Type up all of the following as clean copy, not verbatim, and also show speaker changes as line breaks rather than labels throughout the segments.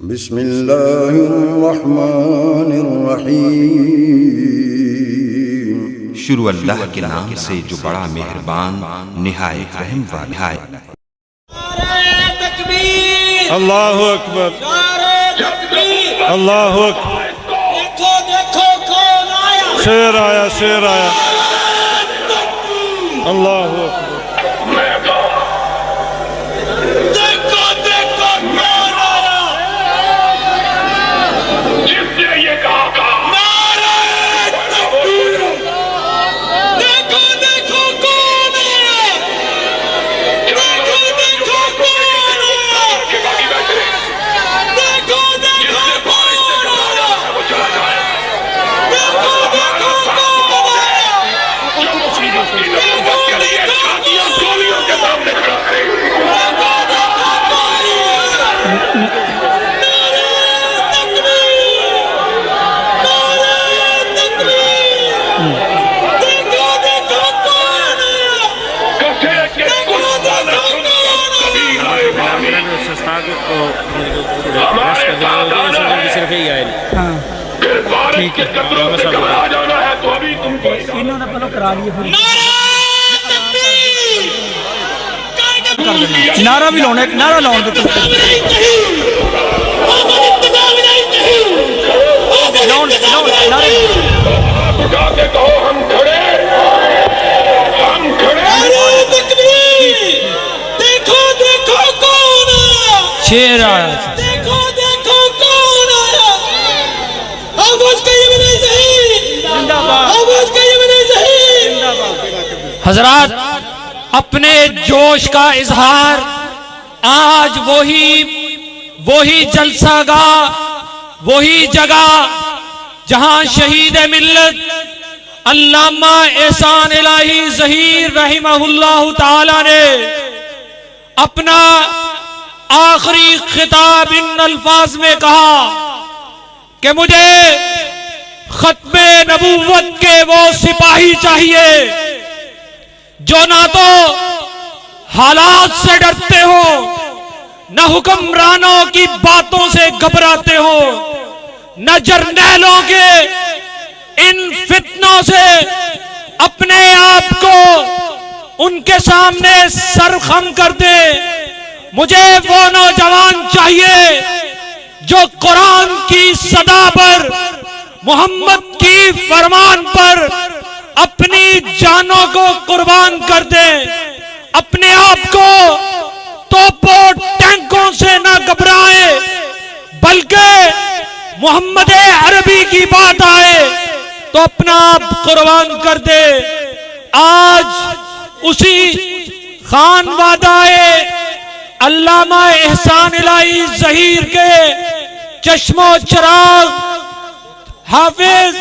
बिस्मिल्लाहिर्रहमानिर्रहीम। शुरू अल्लाह के नाम से जो बड़ा मेहरबान निहायत रहम वाला है।
अल्लाहु अकबर, अल्लाहु अकबर।
देखो देखो कौन आया,
शेर आया, शेर आया। अल्लाहु अकबर।
देखो देखो कौन आया,
जिसने ये कहा
नारे तकबीर। देखो देखो कौन आया, देखो देखो कौन आया,
के बाकी बैठे
देखो देखो कौन आया,
वो चला जाए।
देखो देखो कौन आया,
की नबूवत के लिए छातियां गोलियों के सामने खड़ा है।
देखो देखो कौन आया। नारे तकबीर, नारे तकबीर। देखो देखो कौन आया,
कथे के कुछ वाला सुन कभी आए भाभी।
सिर्फ यही आए।
फिर भारत के कब्रों से जब आ जाना है तो अभी तुमको
इन्होंने पहले करा लिए, फिर
नारे तकबीर।
नारा भी लाने, नारा लाने देते नारे।
उठा के कहो हम खड़े, हम खड़े।
देखो देखो कौन आया,
शेर आया।
देखो देखो कौन आया। आवाज कहीं भी नहीं सही, आवाज कहीं भी नहीं सही।
हजरात, अपने जोश का इजहार आज वही जलसागाह, वही जगह जहां शहीद मिल्लत अल्लामा एहसान इलाही ज़हीर रहमहुल्लाह ताला ने अपना आखिरी खिताब इन अल्फाज में कहा कि मुझे खत्मे नबूवत के वो सिपाही चाहिए जो ना तो हालात से डरते हो, न हुक्मरानों की बातों से घबराते हो, न जर्नैलों के इन फितनों से अपने आप को उनके सामने सरखम कर दे। मुझे वो नौजवान चाहिए जो कुरान की सदा पर, मोहम्मद की फरमान पर अपनी जानों को कुर्बान कर दे, अपने आप को तोपों टैंकों से न घबराए, बल्कि मोहम्मद अरबी की बात आए तो अपना आप कुर्बान कर दे। आज उसी खानवादाए अल्लामा एहसान इलाही ज़हीर के चश्मो चिराग हाफिज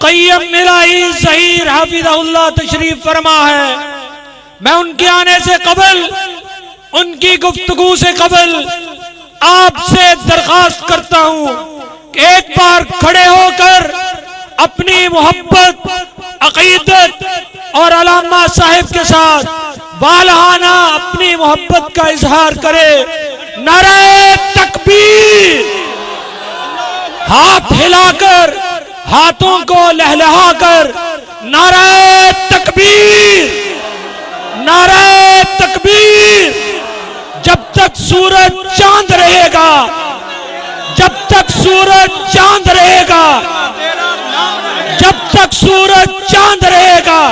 क़य्यम इलाही ज़हीर हाफिज़हुल्लाह तशरीफ फरमा है। मैं उनके आने से कबल, उनकी गुफ्तगू से कबल आपसे दरखास्त करता हूं कि एक बार खड़े होकर अपनी मोहब्बत, अकीदत और अल्लामा साहिब के साथ वालहाना अपनी मोहब्बत का इजहार करे। नारे तकबीर, हाथ हिलाकर, हाथों को लहलहाकर नारे तकबीर, नारे तकबीर। जब तक सूरज चांद रहेगा, जब तक सूरज चांद रहेगा, जब तक सूरज चांद रहेगा,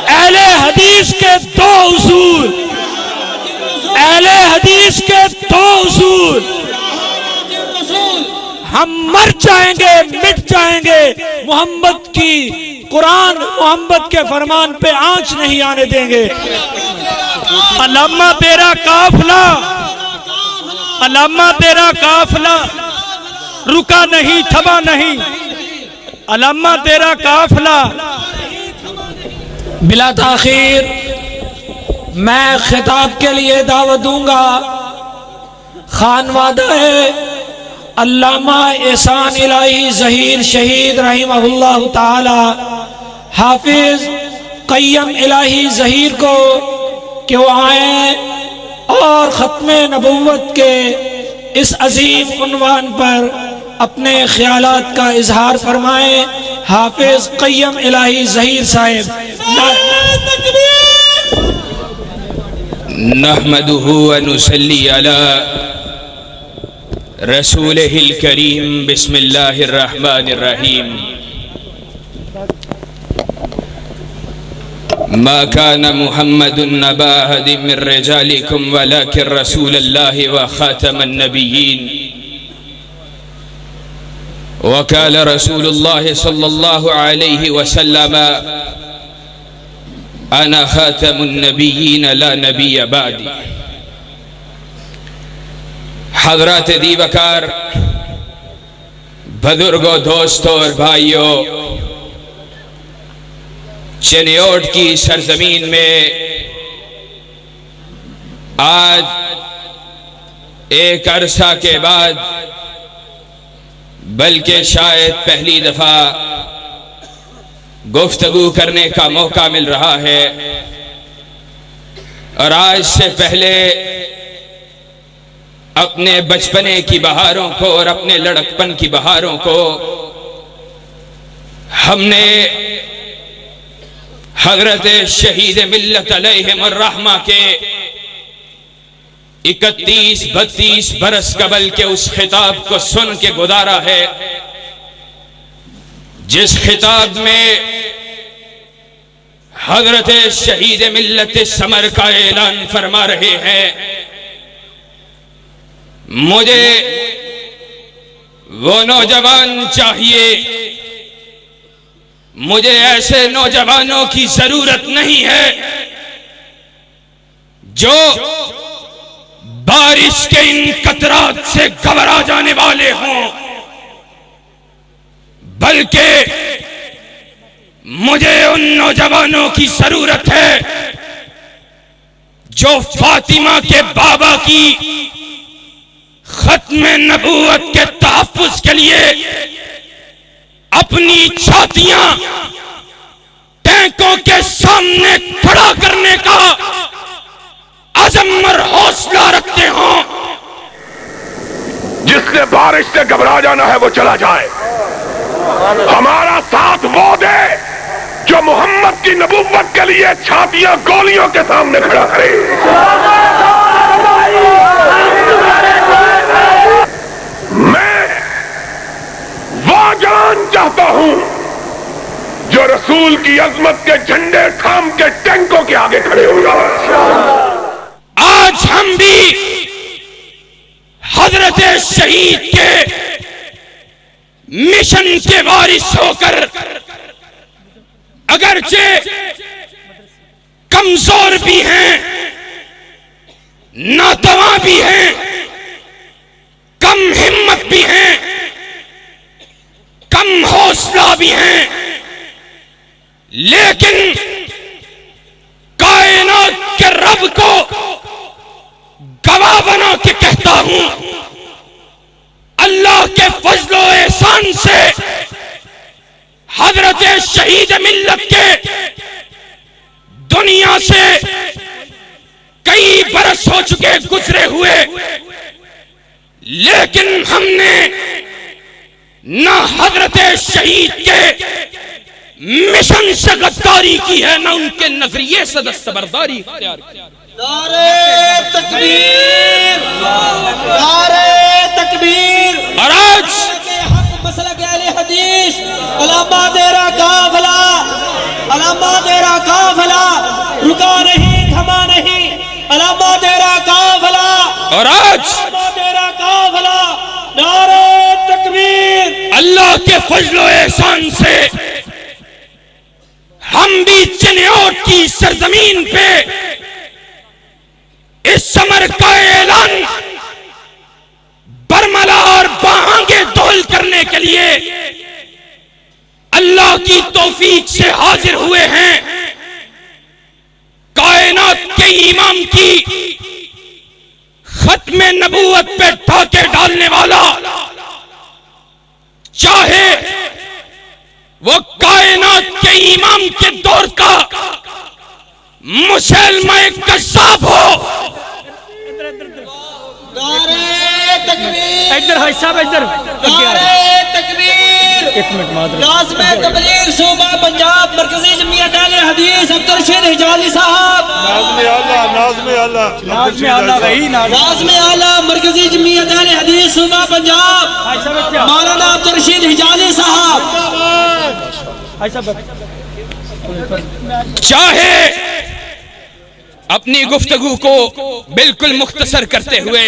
अहले हदीस के दो उसूल, अहले हदीस के दो उसूल, हम मर जाएंगे, मिट जाएंगे, मोहम्मद की कुरान, मोहम्मद के फरमान पे आंच नहीं आने देंगे। अल्लामा तेरा काफिला, अल्लामा तेरा काफिला रुका नहीं, थमा नहीं। अल्लामा तेरा काफिला। बिला ताखीर मैं खिताब के लिए दावत दूंगा। खानवादा है अल्लामा एहसान इलाही ज़हीर शहीद रहमहुल्लाह ताला हाफिज क़य्यम इलाही ज़हीर को कि वो आए और ख़त्मे नबुव्वत के इस अजीम उन्वान पर अपने ख्यालात का इजहार फरमाए हाफिज क़य्यम इलाही ज़हीर साहिब।
नहमदुहु व नुसल्ली अला रसूलिहिल करीम बिस्मिल्लाहिर रहमानिर रहीम। मा काना मुहम्मदुन नबा अहदिम मिन रिजालिकुम वलाकिन रसूलल्लाहि व खातमन नबिय्यीन व क़ाल रसूलुल्लाहि सल्लल्लाहु अलैहि वसल्लम अना खातमुन नबिय्यीन ला नबिय्य बादी। हज़रात दीवकार, बुजुर्गों, दोस्तों और भाइयों, चिन्योट की सरजमीन में आज एक अरसा के बाद, बल्कि शायद पहली दफा गुफ्तगू करने का मौका मिल रहा है। और आज से पहले अपने बचपने की बहारों को और अपने लड़कपन की बहारों को हमने हजरत शहीद मिल्लत अलैहिमुर रहमा के 31-32 बरस कबल के उस खिताब को सुन के गुजारा है, जिस खिताब में हजरत शहीद मिल्लत समर का ऐलान फरमा रहे हैं, मुझे वो नौजवान चाहिए, मुझे ऐसे नौजवानों की जरूरत नहीं है जो बारिश के इन कतरात से घबरा जाने वाले हों, बल्कि मुझे उन नौजवानों की जरूरत है जो फातिमा के बाबा की खत्म नबूवत के तहफ्फुज के लिए अपनी छातियां टैंकों के सामने खड़ा करने का अज़म और हौसला रखते हो।
जिसने बारिश से घबरा जाना है वो चला जाए, हमारा साथ वो दे जो मोहम्मद की नबूवत के लिए छातियां गोलियों के सामने खड़ा करे। मैं वो जान चाहता हूं जो रसूल की अजमत के झंडे थाम के टैंकों के आगे खड़े होगा।
आज हम भी हजरत शहीद के मिशन के वारिस होकर अगरचे कमजोर भी हैं, नातवा भी हैं, कम हिम्मत भी हैं, कम हौसला भी हैं, लेकिन कायनात के रब को गवाह बना के कहता हूं, अल्लाह के फजलो एहसान से हजरत शहीद मिल्लत के दुनिया से कई बरस हो चुके गुजरे हुए, लेकिन हमने ना हजरत शहीद के मिशन से गद्दारी की है, ना उनके नजरिए से दस्तबरदारी इख्तियार की।
नारे तकबीर, नारे तकबीर।
और आज
मसलक अहले हदीस अलामा तेरा काफिला, अलामा तेरा काफिला रुका नहीं, थमा नहीं, अलामा तेरा काफिला।
और आज
अलामा तेरा काफिला, नारे तकबीर।
अल्लाह के फजलो एहसान से हम भी चिन्योट की सरजमीन पे इस समर का ऐलान बरमला और बाहांगे दोल करने के लिए अल्लाह की तौफीक से हाजिर हुए हैं। कायनात के इमाम की खत्म नबूवत पे ढाके डालने वाला, चाहे वो कायनात के इमाम के दौर का मुसलमान कज़्ज़ाब हो,
नारे तकबीर।
इधर भाई साहब इधर
नारे तकबीर।
एक मिनट मादर
नाज़िम तबलीग सूबा पंजाब मरकजी जमीयत अहले हदीस अब्दुल रशीद हिजाजी साहब।
नाज़्म आला भाई
नाज़िम आला मरकजी जमीयत अहले हदीस सूबा पंजाब मौलाना अब्दुल रशीद हिजाजी साहब।
चाहे अपनी गुफ्तगू को बिल्कुल मुख्तसर करते हुए,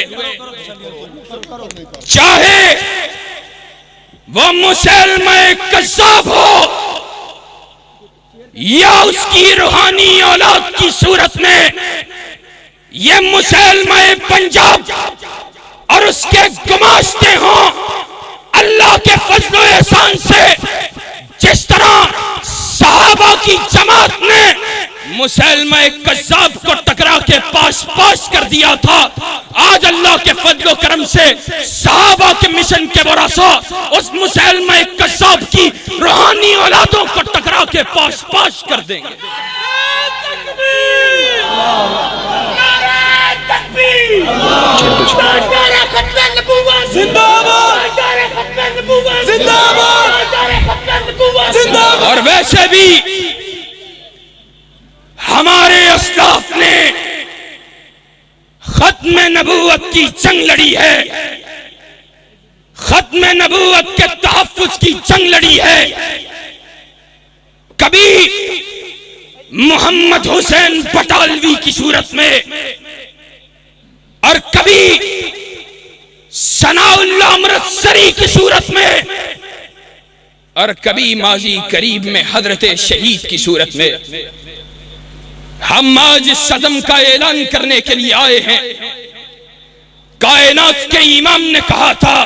चाहे वो मुसलमा कज़्ज़ाब हो या उसकी रूहानी औलाद की सूरत में ये मुसलमा पंजाब और उसके गुमाश्ते हों, अल्लाह के फज़्ल व एहसान से जिस तरह सहाबा की जमात ने मुसलमा कज़्ज़ाब को टकरा के पास पास कर दिया था, आज अल्लाह के फज़्ल व करम से सहाबा के मिशन के वरासा उस मुसलमा कज़्ज़ाब की रूहानी औलादों को टकरा के पास पास कर देंगे। और वैसे भी हमारे अस्लाफ ने खत्म नबूवत की जंग लड़ी है, खत्म नबूवत के तहफ़्फ़ुज़ की जंग लड़ी है। कभी मोहम्मद हुसैन बटालवी की सूरत में और कभी सनाउल्लाह अमृतसरी की सूरत में और कभी माजी करीब में हजरत शहीद की सूरत में। हम आज इस सदम का ऐलान करने के लिए आए हैं। कायनात के इमाम ने कहा था,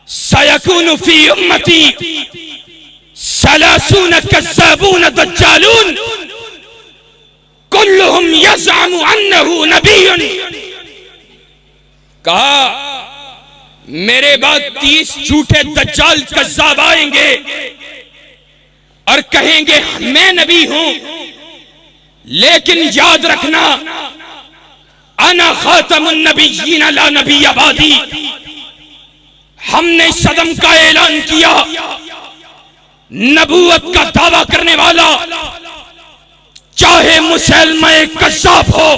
सयकुनु फी उम्मती सलासून कज़्ज़ाबून दज्जालून कुल्लुहुम यज़अमु अन्नहु नबियुन। कहा मेरे बाद 30 झूठे दज्जाल कज़्ज़ाब आएंगे और कहेंगे मैं नबी हूं, लेकिन याद रखना अना खातमुन नबिय्यीन ला नबिय्य बादी। हमने सदम का ऐलान किया, नबूवत का दावा करने वाला चाहे मुसलमा कज़्ज़ाब हो,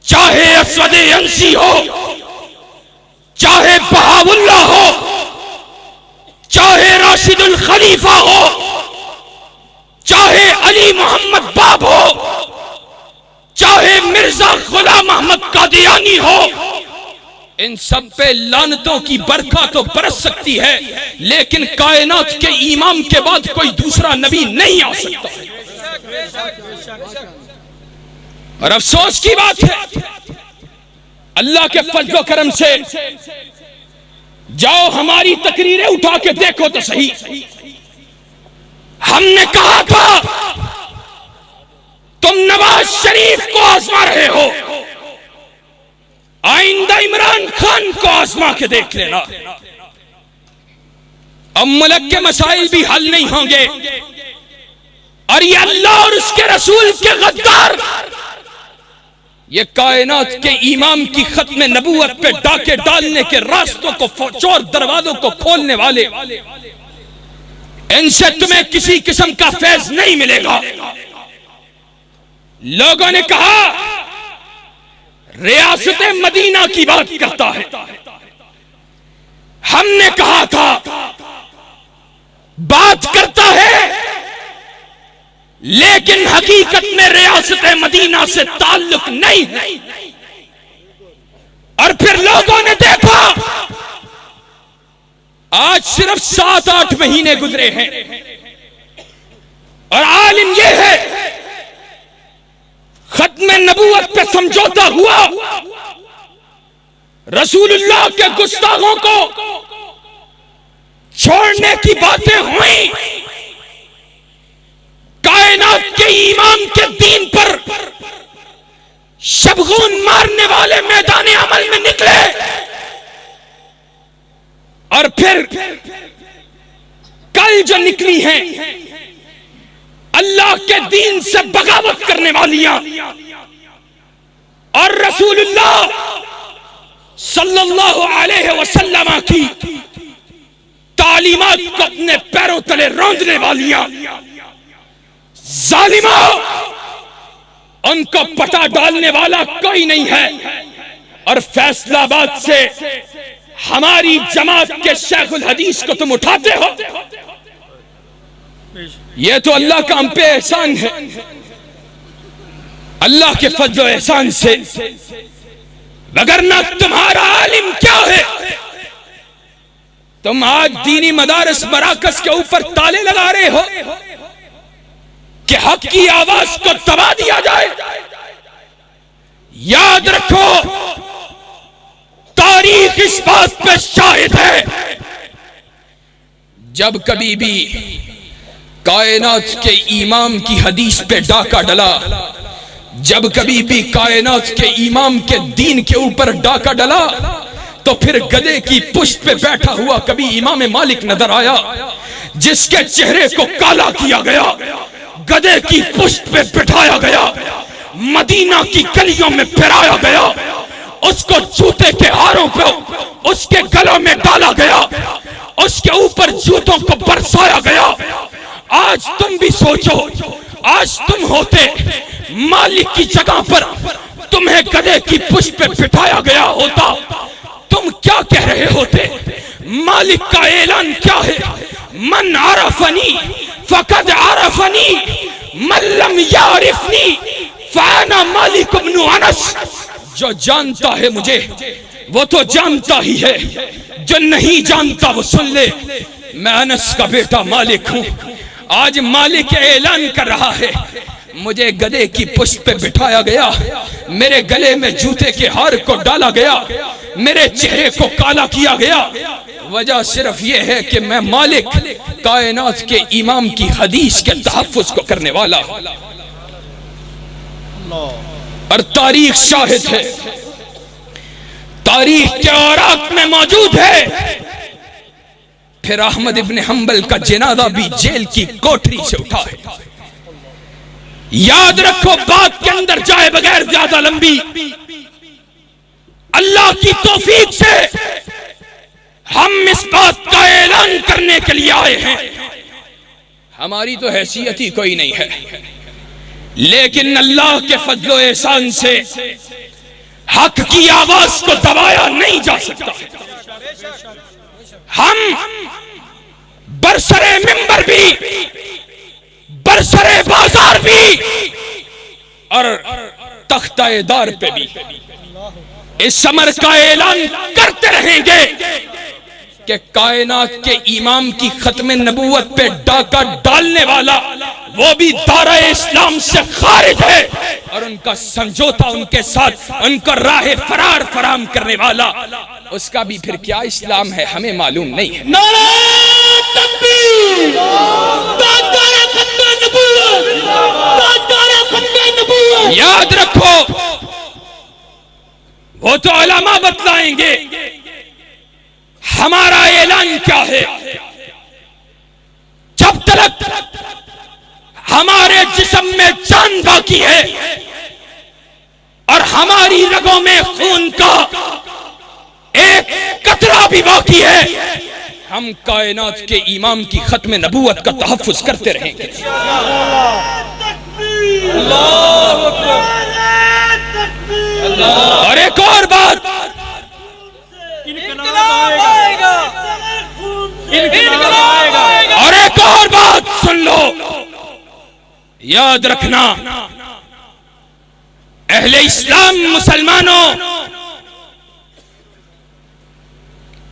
चाहे असवद अंसी हो, चाहे बहाउल्लाह हो, चाहे राशिदुल खलीफा हो, चाहे अली मोहम्मद बाब हो, चाहे मिर्जा गुलाम अहमद कादियानी हो, इन सब पे लानतों की बरखा तो बरस सकती है, लेकिन कायनात के इमाम के बाद कोई दूसरा नबी नहीं आ सकता। और अफसोस की बात है, अल्लाह के फज़्ल व करम से जाओ हमारी तकरीरें उठा के देखो तो सही। हमने कहा था तुम नवाज शरीफ को आजमा रहे हो, आइंदा इमरान खान को आजमा के देख लेना। अब मुल्क के मसाइल भी हल नहीं होंगे और ये अल्लाह और उसके रसूल के गद्दार, ये कायनात के इमाम की खत्म नबूवत पे डाके डालने के रास्तों को, चोर दरवाजों को खोलने वाले, इनसे तुम्हें किसी किस्म का फैज नहीं मिलेगा। लोगों ने कहा रियासत मदीना की बात करता है, हमने कहा था बात करता है, लेकिन हकीकत में रियासत मदीना से ताल्लुक नहीं है। और फिर लोगों ने देखा, आज सिर्फ 7-8 महीने गुजरे हैं और आलिम यह है खत्म नबूवत पे समझौता हुआ, रसूलुल्लाह के गुस्ताखों को छोड़ने की बातें हुई, कायनात के इमाम के दीन पर शबगून मारने वाले मैदान अमल में निकले और फिर कल जो निकली हैं अल्लाह के दीन से बगावत करने वालियां और रसूलुल्लाह सल्लल्लाहु अलैहि वसल्लम की तालीमात को अपने पैरों तले रौंदने वालियां जालिमा, उनको पटा डालने वाला कोई नहीं है। और फैसलाबाद से हमारी जमात के शेखुल हदीस को तुम उठाते हो, यह तो अल्लाह का हम पे एहसान है। अल्लाह के फजल एहसान से, वगरना तुम्हारा आलिम क्या है? तुम आज दीनी मदारस मराकज के ऊपर ताले लगा रहे हो कि हक की आवाज को दबा दिया जाए। याद रखो, तारीख इस बात पे शाहिद है, जब कभी भी कायनात के इमाम की हदीस पे डाका डला, जब कभी भी कायनात के इमाम के दीन के ऊपर डाका डला, तो फिर गधे की पुष्ट पे बैठा हुआ कभी इमाम मालिक नजर आया, जिसके चेहरे को काला किया गया, गधे की पुष्ट पे बिठाया गया, मदीना की गलियों में फिराया गया, उसको जूते के हारों पे उसके गलों में डाला गया, उसके ऊपर जूतों को बरसाया गया। आज तुम भी सोचो, आज तुम होते मालिक की जगह पर, तुम्हें गधे की पुष्प पे बिठाया गया होता, तुम क्या कह रहे होते? मालिक का ऐलान क्या है? मन आरफनी फकद आरफनी, मन लम यारिफनी फाना मालिक इब्न अनस। जो जानता है मुझे वो तो जानता ही है, जो नहीं जानता वो सुन ले, मैं अनस का बेटा मालिक हूं। आज मालिक ऐलान कर रहा है, मुझे गधे की पुष्प पे बिठाया गया, मेरे गले में जूते के हार को डाला गया, मेरे चेहरे को काला किया गया। वजह सिर्फ यह है कि मैं मालिक कायनात के इमाम की हदीस के तहफ्फुज को करने वाला। और तारीख शाहिद है, तारीख के औराक में मौजूद है। फिर अहमद इब्न हंबल का जनाजा भी जेल की कोठरी से उठा है। याद रखो, बात के अंदर जाए बगैर ज्यादा लंबी, अल्लाह की तौफीक से हम इस बात का ऐलान करने के लिए आए हैं। हमारी तो हैसियत ही कोई नहीं है, लेकिन अल्लाह के फजलो एहसान से हक की आवाज को दबाया नहीं जा सकता। हम बरसरे मिंबर भी, बरसरे बाजार भी और तख्ताएदार पे भी इस अमर का ऐलान करते रहेंगे कि कायनात के इमाम की खत्म नबूवत पे डाका डालने वाला वो भी दारा इस्लाम से खारिज है, और उनका समझौता उनके साथ उनको राह फरार फराम करने वाला, उसका भी फिर क्या इस्लाम है हमें मालूम नहीं है।
नारा तकबीर, दारा खत्म नबूवत, दारा खत्म नबूवत।
याद रखो, वो तो उलमा बतलाएंगे हमारा ऐलान क्या है। जब तक हमारे जिस्म में जान बाकी है और हमारी रगों में खून का एक कतरा भी बाकी है, हम कायनात के इमाम की खत्म नबूवत का तहफ्फुज करते रहेंगे। और एक और बात, और एक और बात सुन लो, याद रखना, अहले इस्लाम मुसलमानों,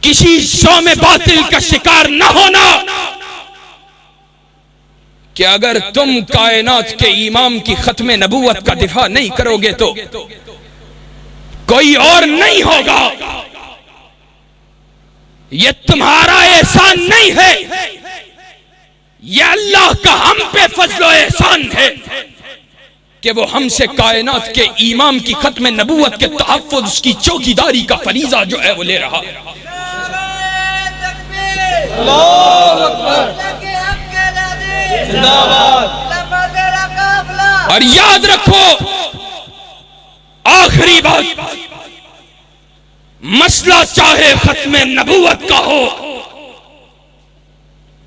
किसी शो में बातिल का शिकार न होना कि अगर तुम कायनात के इमाम की खत्म नबूवत का दिफा नहीं करोगे तो कोई और नहीं होगा। ये तुम्हारा एहसान नहीं है, ये अल्लाह का हम पे फजलो एहसान है कि वो हमसे कायनात के इमाम की खत्म नबूवत के तहफ्फुज, उसकी चौकीदारी का फरीजा जो है वो ले रहा है। और याद रखो, आखिरी बात, मसला चाहे खत्म नबूवत का हो,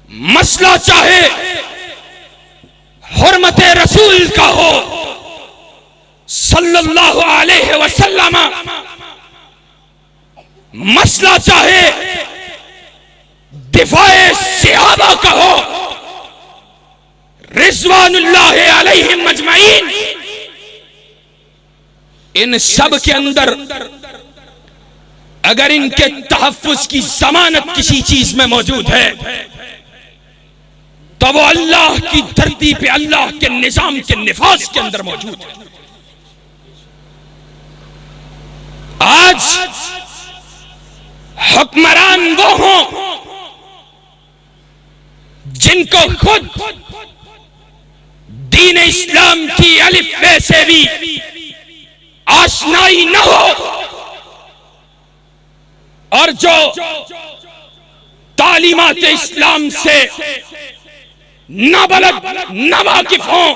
मसला चाहे हुर्मत रसूल का हो सल्लल्लाहु अलैहि वसल्लम, मसला चाहे दिफाए सहाबा का हो रिज़वानुल्लाह अलैहिम अजमईन, इन सब के अंदर अगर इनके तहफ्फुज की जमानत किसी चीज में मौजूद है तो वो अल्लाह की धरती पे अल्लाह के निजाम के निफाज के अंदर मौजूद है। आज हुक्मरान वो हों जिनको खुद दीन इस्लाम की अलिफ बे से भी आशनाई न हो और जो तालीमात इस्लाम से नाबलद नावाकिफ हों,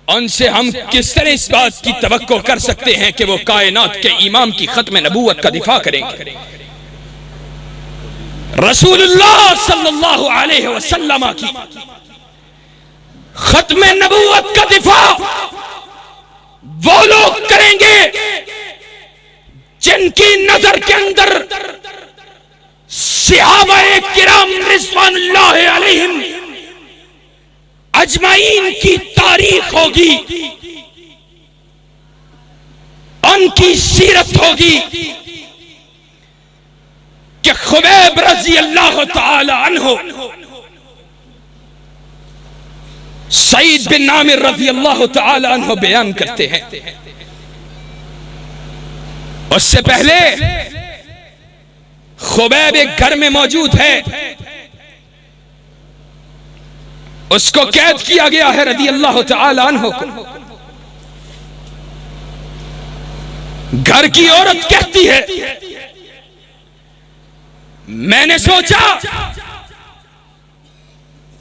उनसे हम किस तरह इस बात की तवक्को कर सकते हैं कि वो कायनात के इमाम की खत्म नबूवत का दिफा करेंगे। रसूलुल्लाह सल्लल्लाहु अलैहि वसल्लम की खत्म नबूवत का दिफा वो लोग करेंगे जिनकी नजर के अंदर सहाबाए किराम रिज़वानुल्लाह अलैहिम अजमाइन की तारीख होगी, उनकी सीरत होगी कि खुबैब रज़ी अल्लाह तआला अन्हु सईद बिन आमिर रज़ी अल्लाह तआला अन्हु बयान करते हैं, उससे पहले खुबैब एक घर में मौजूद है, उसको कैद किया गया है रज़ी अल्लाह तआला अन्हु को। घर की औरत कहती है मैंने सोचा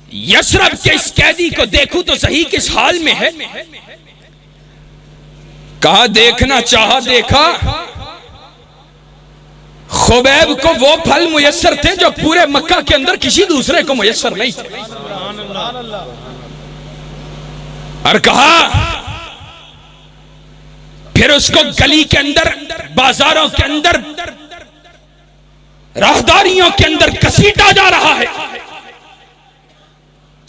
यशरब के इस कैदी को देखूं तो सही किस हाल में है। कहा देखना चाहा देखा, खुबैब को वो फल मुयस्सर थे जो पूरे मक्का के अंदर किसी दूसरे को मुयस्सर नहीं थे। और कहा फिर उसको गली के अंदर, बाजारों के अंदर, राहदारियों के अंदर घसीटा जा रहा है।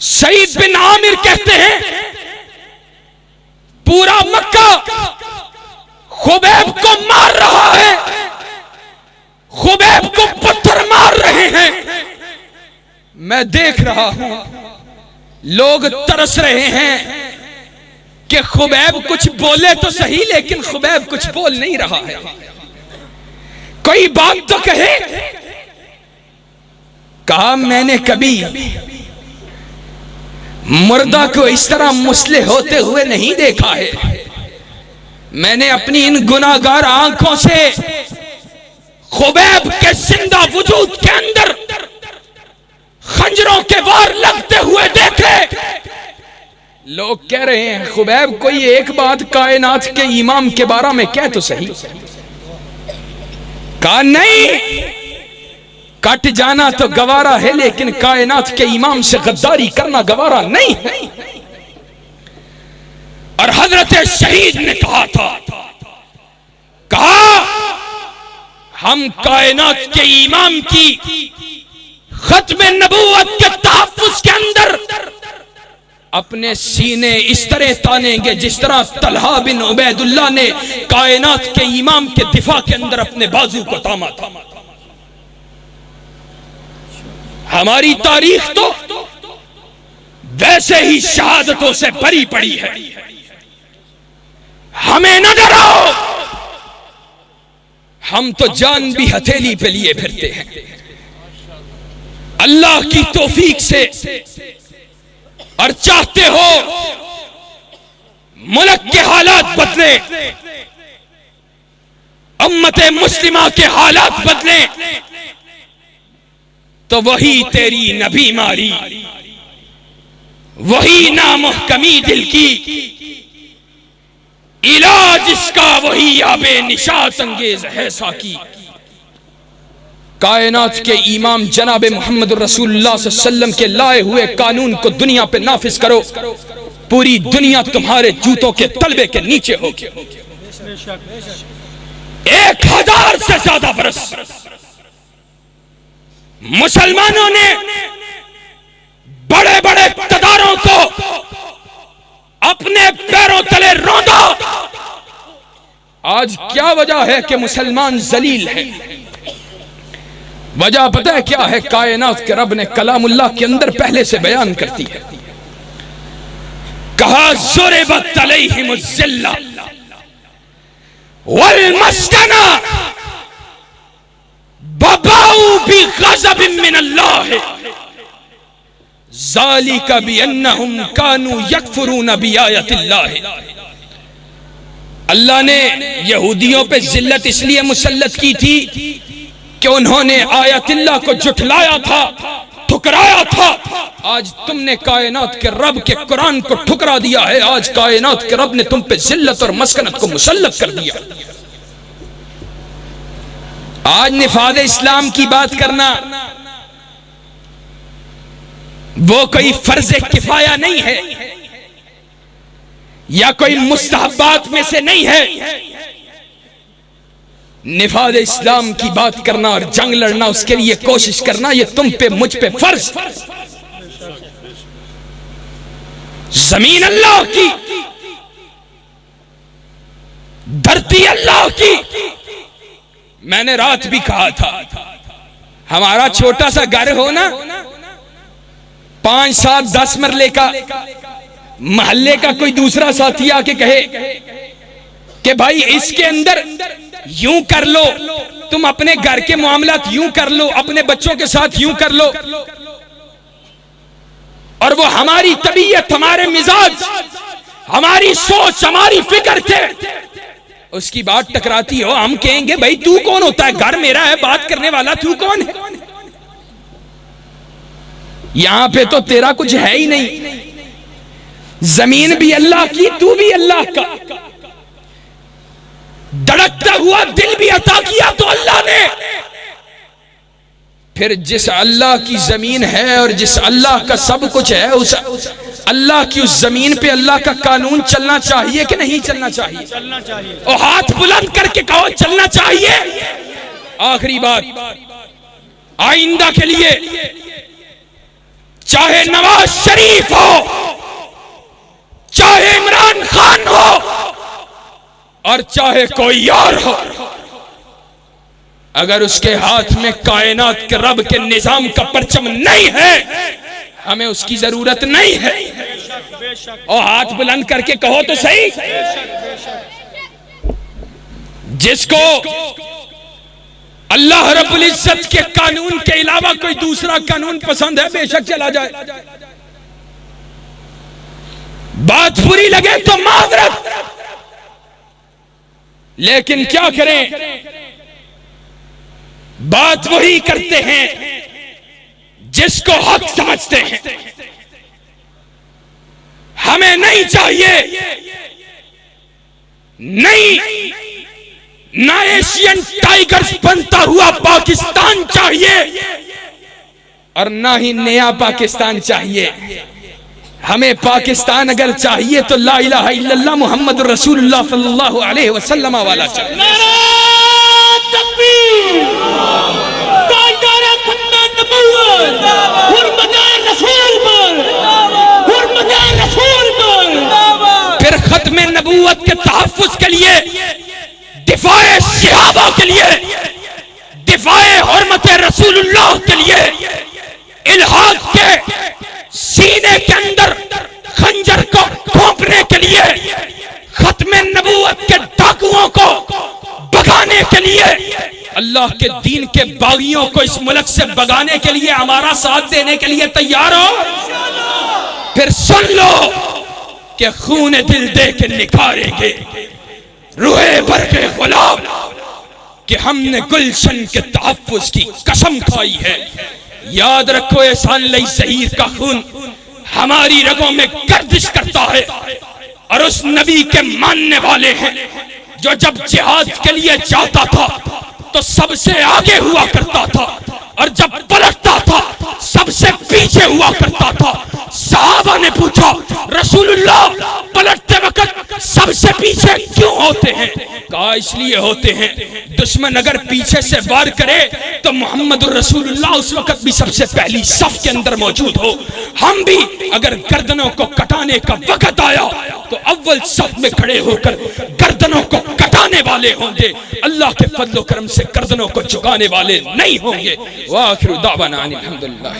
सईद बिन आमिर कहते हैं पूरा मक्का खुबैब को मार रहा है, खुबैब को पत्थर मार रहे हैं, मैं देख रहा हूं, लोग तरस रहे हैं कि खुबैब कुछ बोले तो सही, लेकिन खुबैब कुछ बोल नहीं रहा है, कोई बात तो कहे। कहा मैंने कभी मुर्दा को इस तरह मुसले होते हुए नहीं देखा है, मैंने अपनी इन गुनाहगार आंखों से खुबैब के जिंदा वजूद के अंदर खंजरों के वार लगते हुए देखे। लोग कह रहे हैं खुबैब कोई एक बात कायनात के इमाम के बारे में कह तो सही। कहा नहीं, कट जाना तो गवारा है, लेकिन कायनात के इमाम से गद्दारी करना गवारा नहीं है। और हजरत शहीद ने कहा था, कहा हम कायनात के इमाम की खत्म नबूवत के तहफ्फुज के अंदर अपने सीने इस तरह तानेंगे जिस तरह तलहा बिन उबैदुल्लाह ने कायनात के इमाम के दिफा के अंदर अपने बाजू को थामा था। हमारी तारीख तो वैसे ही शहादतों से भरी पड़ी है, हमें न डराओ, हम तो जान भी हथेली पे लिए फिरते हैं। अल्लाह की तौफीक से और चाहते हो मुल्क के हालात बदले, उम्मत मुस्लिमा के हालात बदले, तो वही तेरी नबी मारी, वही नामुहकमी दिल की, इलाज इसका वही आबे निशात अंगेज है साकी। कायनात के इमाम जनाब मोहम्मद रसूलुल्लाह सल्लल्लाहु अलैहि वसल्लम के लाए हुए कानून को दुनिया पे नाफिज करो, पूरी दुनिया तुम्हारे जूतों के तलबे के नीचे होगी। 1000 से ज्यादा बरस मुसलमानों ने बड़े बड़े इक़्तिदारों को अपने पैरों तले रौंदा। आज क्या वजह है कि मुसलमान जलील है? वजह पता है क्या है? कायनात के रब ने कलामुल्लाह के अंदर पहले से बयान करती है, कहा ज़ुरिबत अलैहिमुज़ ज़िल्ला वल मस्कना बबाउ बिग़ज़बिन मिनल्लाह ज़ालिका बिअन्नहुम कानू यकफुरून बिआयातिल्लाह। अल्लाह ने यहूदियों पे जिल्लत इसलिए मुसल्लत की थी कि उन्होंने आयतिल्लाह को झुठलाया था, ठुकराया था। आज तुमने कायनात के रब के कुरान को ठुकरा दिया है। आज कायनात के रब ने तुम पे जिल्लत और मस्कनत को मुसल्लत कर दिया। आज निफाद इस्लाम की बात करना वो कोई फर्ज किफाया नहीं है या कोई मुस्तहब्बात में से नहीं है। निफाद इस्लाम की बात करना और जंग लड़ना, उसके लिए कोशिश करना, ये तुम पे मुझ पे फर्ज। जमीन अल्लाह की, धरती अल्लाह की। मैंने रात भी कहा था, हमारा छोटा सा घर हो ना, 5, 7, 10 मरले का, मोहल्ले का कोई दूसरा साथी आके कहे कि भाई इसके अंदर यूं कर लो, तुम अपने घर के मामलात यूं कर लो, अपने बच्चों के साथ यूं कर लो, और वो हमारी तबीयत, हमारे मिजाज, हमारी सोच, हमारी फिक्र थे, उसकी बात टकराती हो, हम कहेंगे भाई तू कौन होता है? घर मेरा है, बात करने वाला तू कौन है? यहां पे तो तेरा कुछ है ही नहीं। जमीन भी अल्लाह की, तू भी अल्लाह का। धड़कता हुआ दिल भी अता किया तो अल्लाह ने। फिर जिस अल्लाह की जमीन है और जिस अल्लाह का सब कुछ है, उस अल्लाह की उस जमीन पे अल्लाह का कानून चलना चाहिए कि नहीं चलना चाहिए?
चलना चाहिए।
और हाथ बुलंद करके कहो चलना चाहिए। आखिरी बात, आइंदा के लिए चाहे नवाज शरीफ हो, चाहे इमरान खान हो, और चाहे कोई और हो, अगर उसके हाथ में कायनात के रब के निजाम का परचम नहीं है, हमें उसकी जरूरत नहीं है। और हाथ बुलंद करके कहो तो सही। जिसको अल्लाह रब्बुल इज्जत के कानून के अलावा कोई दूसरा कानून पसंद है, बेशक चला जाए। बात बुरी लगे तो माजरत, लेकिन क्या करें, बात वही करते हैं जिसको हक समझते हैं। हमें नहीं चाहिए, नहीं, ना एशियन टाइगर्स बनता हुआ पाकिस्तान चाहिए और ना ही नया पाकिस्तान चाहिए। हमें पाकिस्तान अगर चाहिए तो ला इलाहा इल्लल्लाह मुहम्मद रसूलुल्लाह सल्लल्लाहु अलैहि वसल्लम वाला चाहिए।
नारा तकबीर, ताजदार खत्म नबूवत, हुर्मत रसूल पर, हुर्मत रसूल पर।
फिर खत्म नबूवत के तहफ्फुज़ के लिए, दिफाए सहाबा के लिए, दिफाए हुर्मत रसूलुल्लाह के लिए, इल्हाद के सीने के अंदर खंजर को ठोंकने के लिए, खत्म नबूवत के डाकुओं को भगाने के लिए, अल्लाह के दीन के बागियों को इस मुल्क से भगाने के लिए हमारा साथ देने के लिए तैयार हो? फिर सुन लो कि खून दिल दे के निखारेंगे रूहे बरके गुलाब, कि हमने गुलशन के तहफ्फुज़ की कसम खाई है। याद रखो, एहसान लई ज़हीर का खून हमारी रगों में गर्दिश करता है। और उस नबी के मानने वाले हैं जो जब जिहाद के लिए जाता था तो सबसे आगे हुआ करता था और जब पलटता था सबसे पीछे हुआ करता था। सहाबा ने पूछा, रसूलुल्लाह पलटते वक्त सबसे पीछे क्यों होते हैं? कहा इसलिए होते हैं, दुश्मन अगर पीछे से वार करे तो मोहम्मद रसूलुल्लाह उस वक्त भी सबसे पहली सफ के अंदर मौजूद हो। हम भी अगर गर्दनों को कटाने का वक्त आया तो अव्वल सफ में खड़े होकर गर्दनों को कटाने वाले होंगे, अल्लाह के फजल करम से गर्दनों को झुकाने वाले नहीं होंगे। वाखिरु दावाना अनिल हम्दुलिल्लाह।